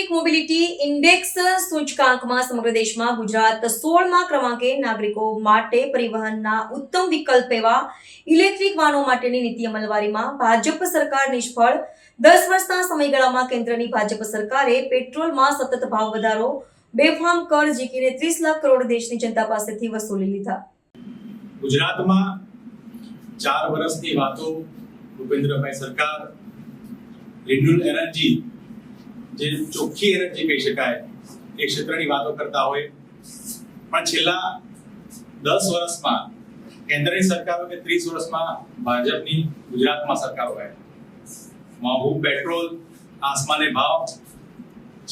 Electric mobility index સૂચકાંકમાં સમગ્ર દેશમાં ગુજરાત 16મા ક્રમાંકે નાગરિકો માટે પરિવહનના ઉત્તમ વિકલ્પ એવા ઇલેક્ટ્રિક વાહનો માટેની નીતિ અમલવારીમાં ભાજપ સરકાર નિષ્ફળ 10 વર્ષના સમયગાળામાં કેન્દ્રની ભાજપ સરકારે પેટ્રોલમાં સતત ભાવ વધારો બેફામ કર ઝીકીને 30 લાખ કરોડ દેશની જનતા પાસેથી વસૂલી લીધા। ગુજરાતમાં 4 વર્ષની વાતો ભૂપેન્દ્રભાઈ સરકાર રિન્યુઅલ એનર્જી જે ચોખ્ખી એનર્જી કહી શકાય એ ક્ષેત્રની વાતો કરતા હોય, પણ છેલ્લા 10 વર્ષમાં કેન્દ્રની સરકાર હોય કે 30 વર્ષમાં ભાજપની ગુજરાતમાં સરકાર હોય, મોંઘું પેટ્રોલ, આસમાને ભાવ,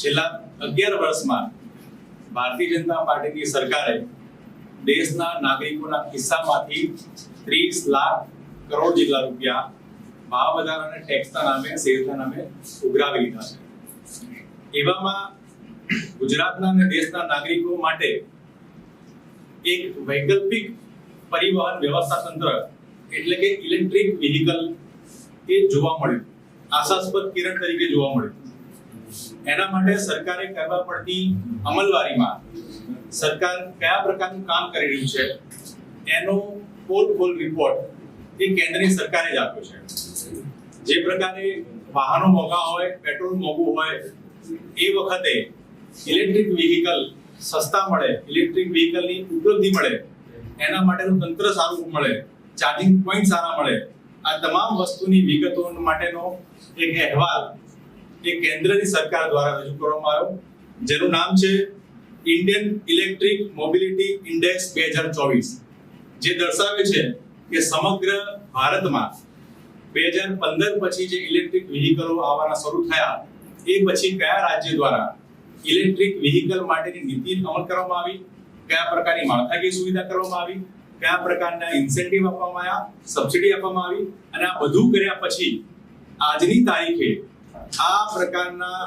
છેલ્લા 11 વર્ષમાં ભારતીય જનતા પાર્ટીની સરકારે દેશના નાગરિકોના ખિસ્સામાંથી 30 લાખ કરોડ જેટલા રૂપિયા ભાવ વધારા અને ટેક્સના નામે, સેસના નામે ઉઘરાવી લીધા છે। એવામાં ગુજરાતના અને દેશના નાગરિકો માટે એક વૈકલ્પિક પરિવહન વ્યવસ્થા તંત્ર એટલે કે ઇલેક્ટ્રિક વ્હીકલ એ જોવા મળ્યું, આશાસ્પદ કિરણ તરીકે જોવા મળ્યું। એના માટે સરકારે કરવા પડતી અમલવારીમાં સરકાર કયા પ્રકારનું કામ કરી રહ્યું છે એનો પોલ રિપોર્ટ એ કેન્દ્રની સરકારે જ આપ્યો છે। જે પ્રકારે વાહનો મોંઘા હોય, પેટ્રોલ મોંઘું હોય, એ વખતે ઇલેક્ટ્રિક વ્હીકલ સસ્તા મળે, ઇલેક્ટ્રિક વ્હીકલની ઉપલબ્ધિ મળે, એના માટેનું તંત્ર સારું મળે, ચાર્જિંગ પોઈન્ટ સારા મળે, આ તમામ વસ્તુની વિગતો માટેનો એક અહેવાલ એ કેન્દ્રની સરકાર દ્વારા રજૂ કરવામાં આવ્યો, જેનું નામ છે ઇન્ડિયન ઇલેક્ટ્રિક મોબિલિટી ઇન્ડેક્સ 2024, જે દર્શાવે છે કે સમગ્ર ભારતમાં 2015 પછી જે ઇલેક્ટ્રિક વ્હીકલો આવવાના શરૂ થયા એ પછી કયા રાજ્ય દ્વારા ઇલેક્ટ્રિક વ્હીકલ માટેની નીતિ અમલ કરવામાં આવી, કયા પ્રકારની માળખાકીય સુવિધા કરવામાં આવી, કયા પ્રકારના ઇન્સેન્ટિવ આપવામાં આવ્યા, સબસિડી આપવામાં આવી, અને આ બધું કર્યા પછી આજની તારીખે આ પ્રકારના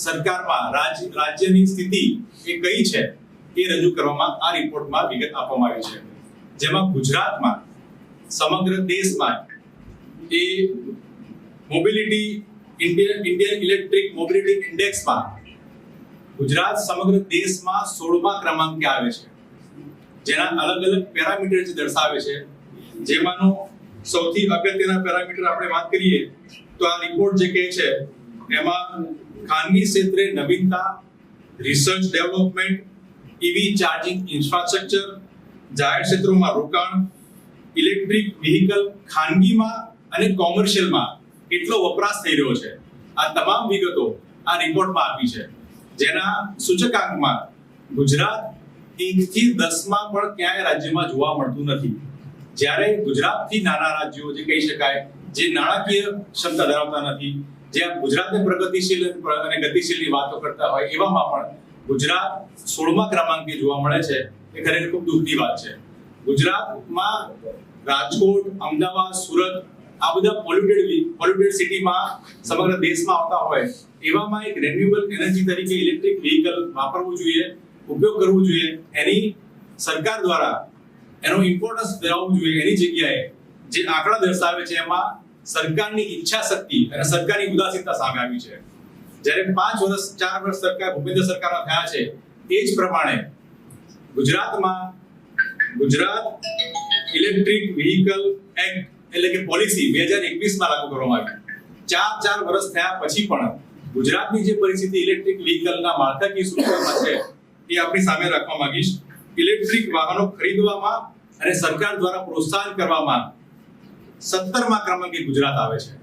સરકારમાં રાજ્યની સ્થિતિ એ કઈ છે એ રજૂ કરવામાં આ રિપોર્ટમાં વિગત આપવામાં આવી છે, જેમાં ગુજરાતમાં સમગ્ર દેશમાં એ મોબિલિટી ઇન્ડિયન ઇલેક્ટ્રિક મોબિલિટી ઇન્ડેક્સમાં ગુજરાત સમગ્ર દેશમાં 16મા ક્રમાંકે આવે છે, જેના અલગ અલગ પેરામીટર જે દર્શાવે છે, જેમાંનો સૌથી અગત્યના પેરામીટર આપણે વાત કરીએ તો આ રિપોર્ટ જે કહે છે એમાં ખાનગી ક્ષેત્રે નવીનતા, research development, EV charging infrastructure, જાહેર ક્ષેત્રોમાં રોકાણ, ઇલેક્ટ્રિક વ્હીકલ ખાનગીમાં અને કોમર્શિયલમાં કેટલો વપરાશ થઈ રહ્યો છે, આ તમામ વિગતો આ રિપોર્ટમાં આપી છે, જેના સૂચકાંકમાં ગુજરાત 1 થી 10માં પણ ક્યાંય રાજ્યમાં જોવા મળતું નથી। જ્યારે ગુજરાતથી નાના રાજ્યો જે કહી શકાય, જે નાણાકીય ક્ષમતા ધરાવતા નથી, જે ગુજરાતને પ્રગતિશીલ અને ગતિશીલની વાતો કરતા હોય, એવામાં પણ ગુજરાત 16મા ક્રમાંકે જોવા મળે છે, એ ખરેખર ખૂબ દુઃખની વાત છે। ગુજરાતમાં રાજકોટ, અમદાવાદ, સુરત આ બધા પોલ્યુટેડ સિટીમાં સમગ્ર દેશમાં આવતા હોય, એવામાં એક રિન્યુએબલ એનર્જી તરીકે ઇલેક્ટ્રિક વ્હીકલ વાપરવું જોઈએ, ઉપયોગ કરવો જોઈએ, એની સરકાર દ્વારા એનો ઇમ્પોર્ટન્સ ધરાવવું જોઈએ। એની જગ્યાએ જે આંકડા દર્શાવે છે એમાં સરકારની ઈચ્છા શક્તિ અને સરકારની ઉદાસીનતા સામે આવી છે। જ્યારે 4 વર્ષ સરકાર ભૂપેન્દ્ર સરકારના થયા છે, એ જ પ્રમાણે ગુજરાતમાં ગુજરાત ઇલેક્ટ્રિક વ્હીકલ એક્ટ એટલે કે પોલિસી 2021માં લાગુ કરવામાં આવી। 4 વર્ષ થયા પછી પણ ગુજરાતની જે પરિસ્થિતિ ઇલેક્ટ્રિક વ્હીકલના માળખાકીય સુવિધામાં છે એ આપણી સામે રાખવા માંગીશ। ઇલેક્ટ્રિક વાહનો ખરીદવામાં અને સરકાર દ્વારા પ્રોત્સાહન કરવામાં 17મા ક્રમાંકે ગુજરાત આવે છે,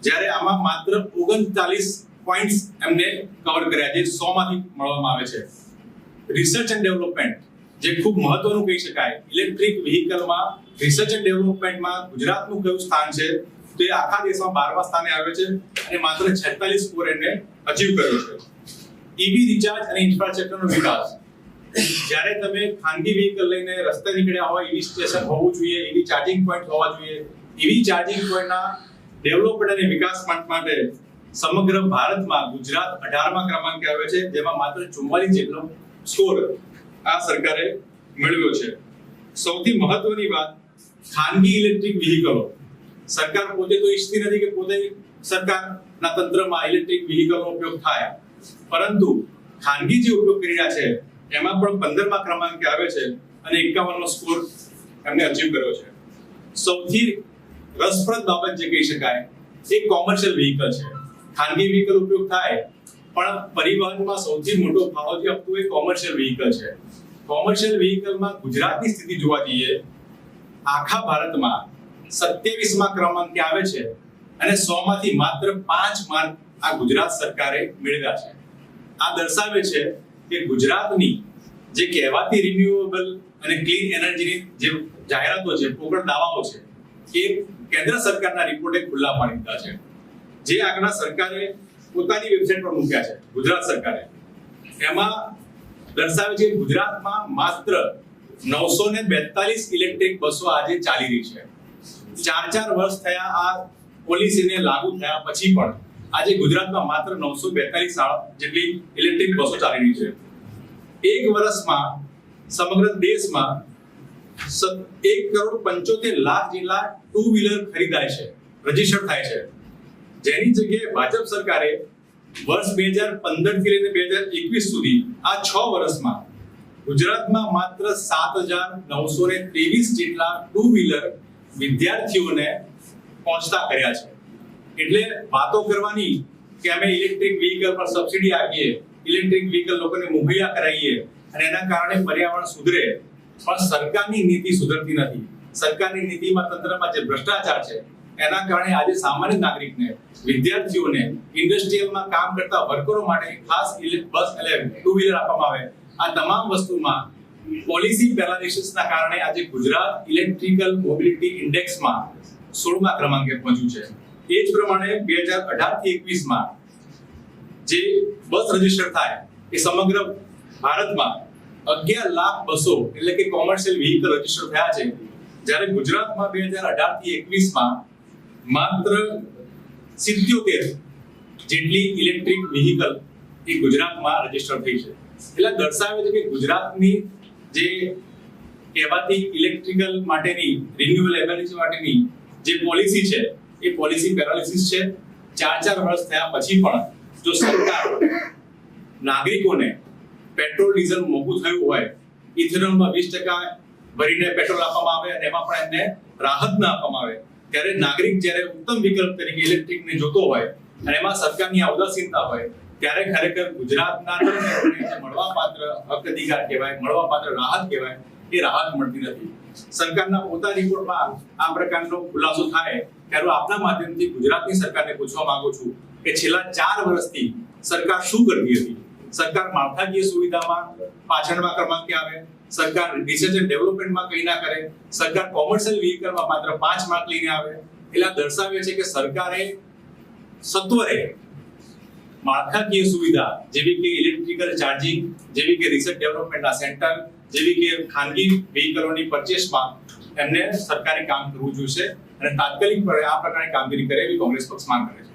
જ્યારે આમાં માત્ર 39 પોઈન્ટ્સ એમને કવર કર્યા, જે 100માંથી મળવામાં આવે છે। રિસર્ચ એન્ડ ડેવલપમેન્ટ જે ખૂબ મહત્વનું કહી શકાય, ઇલેક્ટ્રિક વ્હીકલમાં રિસર્ચ એન્ડ ડેવલપમેન્ટમાં ગુજરાતનું કયું સ્થાન છે તો એ આખા દેશમાં 12મા સ્થાને આવે છે, અને માત્ર 46 સ્કોર એને અચીવ કર્યો છે। ઈવી રિચાર્જ અને ઇન્ફ્રાસ્ટ્રક્ચરનો વિકાસ, જ્યારે તમે ખાનગી વ્હીકલ લઈને રસ્તે નીકળ્યા હોય, ઈવી સ્ટેશન હોવું જોઈએ, ઈવી ચાર્જિંગ પોઈન્ટ હોવા જોઈએ, ઈવી ચાર્જિંગ પોઈન્ટના ડેવલપમેન્ટ અને વિકાસ માટે સમગ્ર ભારતમાં ગુજરાત 18મા ક્રમાંકે આવે છે, જેમાં માત્ર 44 જેટલો સ્કોર આ સરકારે મેળવ્યો છે। સૌથી મહત્વની વાત, ખાનગી ઇલેક્ટ્રિક વ્હીકલો, સરકાર પોતે તો ઈચ્છતી નથી કે પોતે સરકારના તંત્રમાં ઇલેક્ટ્રિક વ્હીકલનો ઉપયોગ થાય, પરંતુ ખાનગી જે ઉપયોગ કરી રહ્યા છે એમાં પણ 15મા ક્રમાંકે આવે છે અને 51નો સ્કોર એમને અચીવ કર્યો છે. સૌથી રસપ્રદ બાબત જે કહી શકાય એ કોમર્શિયલ વ્હીકલ છે. ખાનગી વ્હીકલ ઉપયોગ થાય પણ પરિવહનમાં સૌથી મોટો ફાળો જે આપતું એ કોમર્શિયલ વ્હીકલ છે. કોમર્શિયલ વ્હીકલમાં ગુજરાતની સ્થિતિ જોવા જઈએ આખા ભારતમાં 27મા ક્રમાંકે આવે છે અને 100માંથી માત્ર 5 માર્ક આ ગુજરાત સરકારે મેળવ્યા છે. આ દર્શાવે છે કે ગુજરાતની જે કહેવાતી રિન્યુએબલ અને ક્લીન એનર્જીની જે જાહેરાતો છે, પોકળ દાવાઓ છે, એ કેન્દ્ર સરકારના રિપોર્ટે ખુલ્લા પાડી દીધા છે. જે આંકડા સરકારે પોતાની વેબસાઇટ પર મૂક્યા છે, ગુજરાત સરકારે, એમાં દર્શાવે છે કે ગુજરાતમાં માત્ર 942 ઇલેક્ટ્રિક બસો આજે ચાલી રહી છે. 4 વર્ષ થયા આ પોલિસીને લાગુ થયા પછી પણ આજે ગુજરાતમાં માત્ર 942 જેટલી ઇલેક્ટ્રિક બસો ચાલી રહી છે. એક વર્ષમાં સમગ્ર દેશમાં 1,75,00,000 જેટલા ટુ વ્હીલર ખરીદાય છે, રજીસ્ટર થાય છે. જેની જગ્યાએ ભાજપ સરકારે વર્ષ 2015 થી લઈને 2021 સુધી આ 6 વર્ષમાં ગુજરાતમાં માત્ર 7,923 જેટલા ટુ વ્હીલર વિદ્યાર્થીઓને પહોંચતા કર્યા છે. એટલે વાતો કરવાની કે અમે ઇલેક્ટ્રિક વ્હીકલ પર સબસિડી આપીએ, ઇલેક્ટ્રિક વ્હીકલ લોકોને મુહૈયા કરાવીએ અને એના કારણે પર્યાવરણ સુધરે, પણ સરકારની નીતિ સુધરતી નથી. સરકારની નીતિમાં, તંત્રમાં જે ભ્રષ્ટાચાર છે એના કારણે આજે સામાન્ય નાગરિકને, વિદ્યાર્થીઓને, ઇન્ડસ્ટ્રીયલમાં કામ કરતા વર્કરો માટે ખાસ બસ એટલે ટુ વ્હીલર આપવામાં આવે. આ તમામ વસ્તુમાં પોલિસી પેરાલિસિસના કારણે આજે ગુજરાત ઇલેક્ટ્રિકલ મોબિલિટી ઇન્ડેક્સમાં 16મા ક્રમાંકે પહોંચ્યું છે. એ જ પ્રમાણે 2018 થી 21માં જે બસ રજીસ્ટર થાય એ સમગ્ર ભારતમાં 11 લાખ બસો એટલે કે કોમર્શિયલ વ્હીકલ રજીસ્ટર થયા છે. જ્યારે ગુજરાતમાં 2018 થી 21માં માત્ર 77 જેટલી ઇલેક્ટ્રિક વ્હીકલ એ ગુજરાતમાં રજીસ્ટર થઈ છે. એટલે દર્શાવે છે કે ગુજરાતની જે કહેવાતી ઇલેક્ટ્રિકલ માટેની, રિન્યુએબલ એનર્જી માટેની જે પોલિસી છે એ પોલિસી પેરાલિસિસ છે. 4 વર્ષ થયા પછી પણ જો સરકાર નાગરિકોને પેટ્રોલ ડીઝલ મોંઘું થયું હોય, ઇથેનોલમાં 20% ભરીને પેટ્રોલ આપવામાં આવે અને એમાં પણ એમને રાહત ન આપવામાં આવે, ત્યારે નાગરિક જ્યારે ઉત્તમ વિકલ્પ તરીકે ઇલેક્ટ્રિકને જોતો હોય અને એમાં સરકારની ઉદાસીનતા હોય, ત્યારે ખરેખર ગુજરાતના નાગરિકોને જે મળવાપાત્ર હક અધિકાર કહેવાય, મળવાપાત્ર રાહત કહેવાય, એ રાહત મળતી નથી. સરકારના પોતાના રિપોર્ટમાં આ પ્રકારનો ખુલાસો થાય ત્યારે આપના માધ્યમથી ગુજરાતની સરકારને પૂછવા માંગુ છું કે છેલ્લા 4 વર્ષથી સરકાર શું કરતી હતી? સરકાર માળખાકીય સુવિધામાં પાછળના ક્રમાંકે આવે, સરકાર રિસર્ચ એન્ડ ડેવલપમેન્ટમાં કંઈ ના કરે, સરકાર કોમર્શિયલ વ્હીકલમાં માત્ર 5 માર્ક લઈને આવે. એટલે દર્શાવે છે કે સરકારે સત્વરે માળખાકીય સુવિધા જેવી કે ઇલેક્ટ્રિકલ ચાર્જિંગ, જેવી કે રિસર્ચ ડેવલપમેન્ટના સેન્ટર, જેવી કે ખાનગી વ્હીકલોની પરચેસમાં એમને સરકારે કામ કરવું જોઈએ અને તાત્કાલિક આ પ્રકારની કામગીરી કરે એવી કોંગ્રેસ પક્ષ માંગ કરે છે.